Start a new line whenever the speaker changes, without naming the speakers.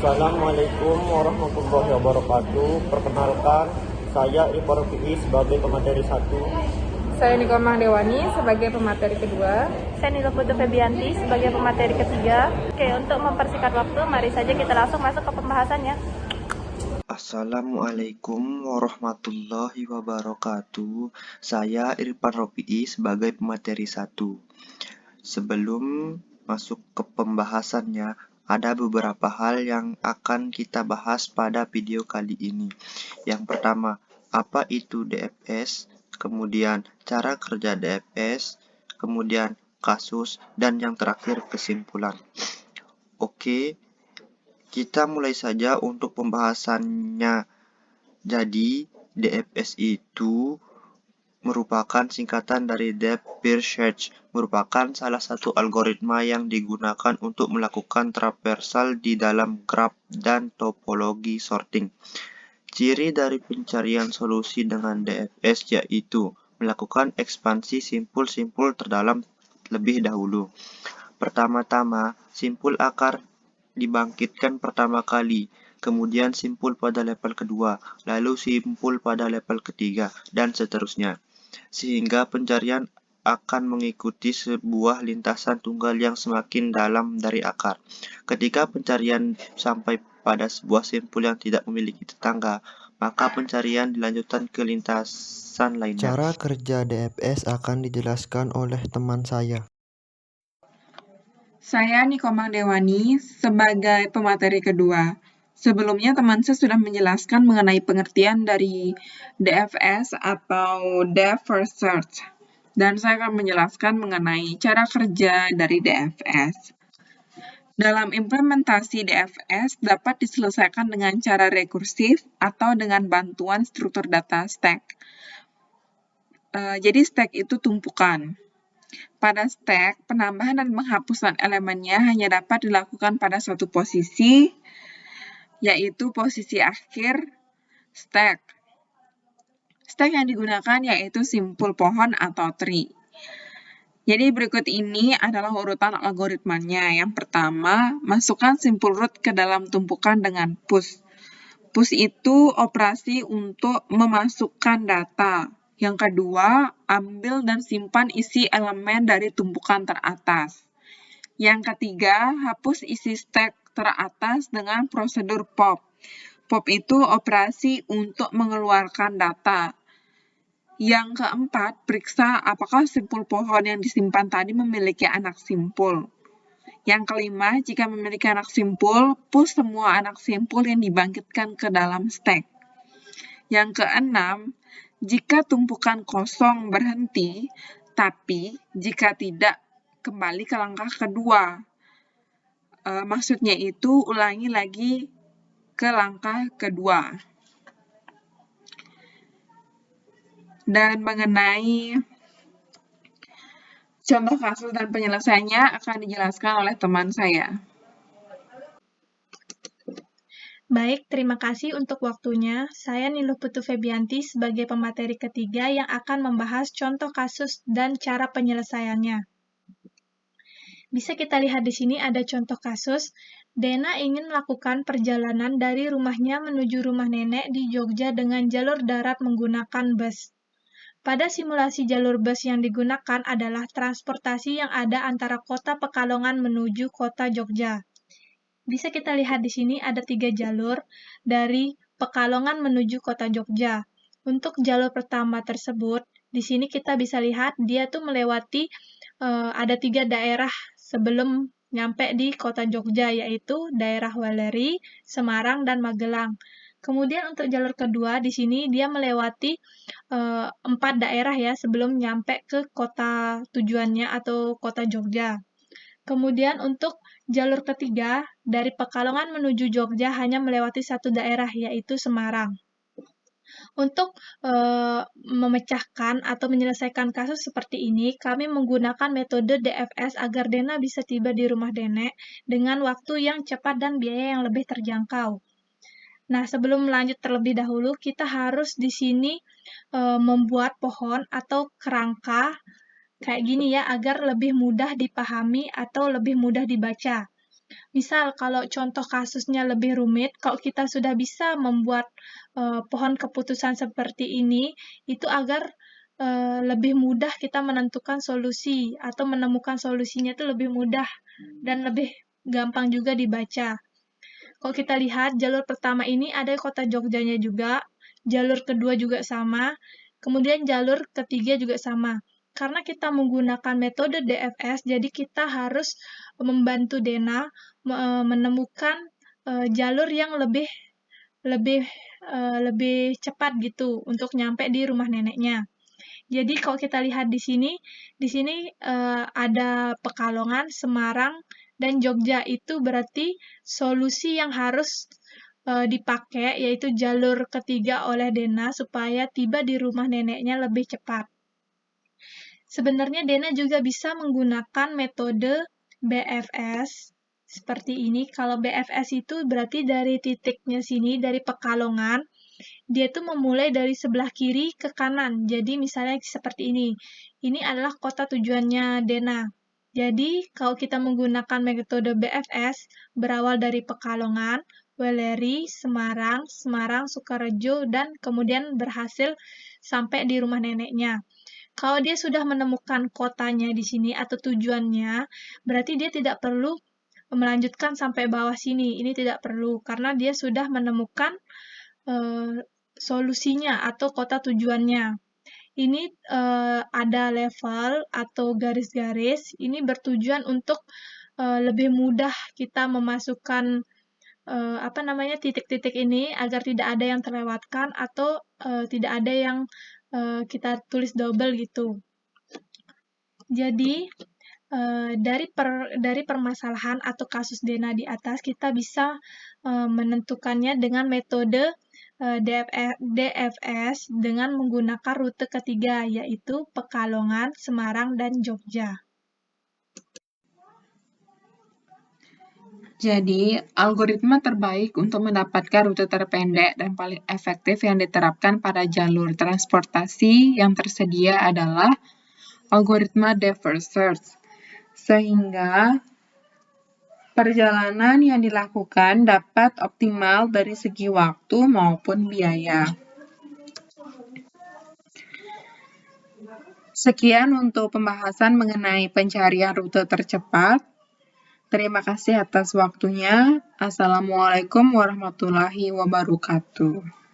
Assalamualaikum warahmatullahi wabarakatuh. Perkenalkan, saya Irfan Rofi'i sebagai pemateri 1.
Saya Nikomah Dewani sebagai pemateri kedua.
Saya Nilo Putu Febianti sebagai pemateri ketiga. Oke, untuk mempersingkat waktu, mari saja kita langsung masuk ke pembahasannya.
Assalamualaikum warahmatullahi wabarakatuh. Saya Irfan Rofi'i sebagai pemateri 1. Sebelum masuk ke pembahasannya, ada beberapa hal yang akan kita bahas pada video kali ini. Yang pertama, apa itu DFS? Kemudian cara kerja DFS, kemudian kasus, dan yang terakhir kesimpulan. Oke, kita mulai saja untuk pembahasannya. Jadi, DFS itu merupakan singkatan dari Depth First Search, merupakan salah satu algoritma yang digunakan untuk melakukan traversal di dalam graf dan topologi sorting. Ciri dari pencarian solusi dengan DFS yaitu melakukan ekspansi simpul-simpul terdalam lebih dahulu. Pertama-tama, simpul akar dibangkitkan pertama kali, kemudian simpul pada level kedua, lalu simpul pada level ketiga, dan seterusnya. Sehingga pencarian akan mengikuti sebuah lintasan tunggal yang semakin dalam dari akar. Ketika pencarian sampai pada sebuah simpul yang tidak memiliki tetangga, maka pencarian dilanjutkan ke lintasan lainnya. Cara kerja DFS akan dijelaskan oleh teman saya.
Saya Nikomah Dewani sebagai pemateri kedua. Sebelumnya teman saya sudah menjelaskan mengenai pengertian dari DFS atau Depth First Search. Dan saya akan menjelaskan mengenai cara kerja dari DFS. Dalam implementasi DFS dapat diselesaikan dengan cara rekursif atau dengan bantuan struktur data stack. Jadi stack itu tumpukan. Pada stack, penambahan dan penghapusan elemennya hanya dapat dilakukan pada suatu posisi, yaitu posisi akhir stack. Stack yang digunakan yaitu simpul pohon atau tree. Jadi berikut ini adalah urutan algoritmanya. Yang pertama, masukkan simpul root ke dalam tumpukan dengan push. Push itu operasi untuk memasukkan data. Yang kedua, ambil dan simpan isi elemen dari tumpukan teratas. Yang ketiga, hapus isi stack teratas dengan prosedur pop. Pop itu operasi untuk mengeluarkan data. Yang keempat, periksa apakah simpul pohon yang disimpan tadi memiliki anak simpul. Yang kelima, jika memiliki anak simpul, push semua anak simpul yang dibangkitkan ke dalam stack. Yang keenam, jika tumpukan kosong berhenti, tapi jika tidak, kembali ke langkah kedua. Maksudnya itu, ulangi lagi ke langkah kedua. Dan mengenai contoh kasus dan penyelesaiannya akan dijelaskan oleh teman saya.
Baik, terima kasih untuk waktunya. Saya Nilo Putu Febianti sebagai pemateri ketiga yang akan membahas contoh kasus dan cara penyelesaiannya. Bisa kita lihat di sini ada contoh kasus. Dena ingin melakukan perjalanan dari rumahnya menuju rumah nenek di Jogja dengan jalur darat menggunakan bus. Pada simulasi jalur bus yang digunakan adalah transportasi yang ada antara kota Pekalongan menuju kota Jogja. Bisa kita lihat di sini ada 3 jalur dari Pekalongan menuju kota Jogja. Untuk jalur pertama tersebut, di sini kita bisa lihat dia tuh melewati ada 3 daerah sebelum nyampe di kota Jogja, yaitu daerah Weleri, Semarang, dan Magelang. Kemudian untuk jalur kedua, di sini dia melewati 4 daerah ya sebelum nyampe ke kota tujuannya atau kota Jogja. Kemudian untuk jalur ketiga, dari Pekalongan menuju Jogja hanya melewati 1 daerah, yaitu Semarang. Untuk memecahkan atau menyelesaikan kasus seperti ini, kami menggunakan metode DFS agar Dena bisa tiba di rumah nenek dengan waktu yang cepat dan biaya yang lebih terjangkau. Nah, sebelum lanjut terlebih dahulu, kita harus di sini membuat pohon atau kerangka kayak gini ya, agar lebih mudah dipahami atau lebih mudah dibaca. Misal kalau contoh kasusnya lebih rumit, kalau kita sudah bisa membuat pohon keputusan seperti ini, itu agar lebih mudah kita menentukan solusi atau menemukan solusinya itu lebih mudah dan lebih gampang juga dibaca. Kalau kita lihat jalur pertama ini ada kota Jogjanya juga, jalur kedua juga sama, kemudian jalur ketiga juga sama. Karena kita menggunakan metode DFS, jadi kita harus membantu Dena menemukan jalur yang lebih cepat gitu untuk nyampe di rumah neneknya. Jadi kalau kita lihat di sini ada Pekalongan, Semarang, dan Jogja. Itu berarti solusi yang harus dipakai yaitu jalur ketiga oleh Dena supaya tiba di rumah neneknya lebih cepat. Sebenarnya Dena juga bisa menggunakan metode BFS seperti ini. Kalau BFS itu berarti dari titiknya sini, dari Pekalongan, dia tuh memulai dari sebelah kiri ke kanan. Jadi misalnya seperti ini. Ini adalah kota tujuannya Dena. Jadi kalau kita menggunakan metode BFS, berawal dari Pekalongan, Weleri, Semarang, Sukoharjo, dan kemudian berhasil sampai di rumah neneknya. Kalau dia sudah menemukan kotanya di sini atau tujuannya, berarti dia tidak perlu melanjutkan sampai bawah sini. Ini tidak perlu, karena dia sudah menemukan solusinya atau kota tujuannya. Ini ada level atau garis-garis. Ini bertujuan untuk lebih mudah kita memasukkan titik-titik ini agar tidak ada yang terlewatkan atau tidak ada yang kita tulis double gitu. Jadi dari permasalahan atau kasus Dena di atas kita bisa menentukannya dengan metode DFS dengan menggunakan rute ketiga yaitu Pekalongan, Semarang, dan Jogja.
Jadi, algoritma terbaik untuk mendapatkan rute terpendek dan paling efektif yang diterapkan pada jalur transportasi yang tersedia adalah algoritma depth first search, sehingga perjalanan yang dilakukan dapat optimal dari segi waktu maupun biaya. Sekian untuk pembahasan mengenai pencarian rute tercepat. Terima kasih atas waktunya. Assalamualaikum warahmatullahi wabarakatuh.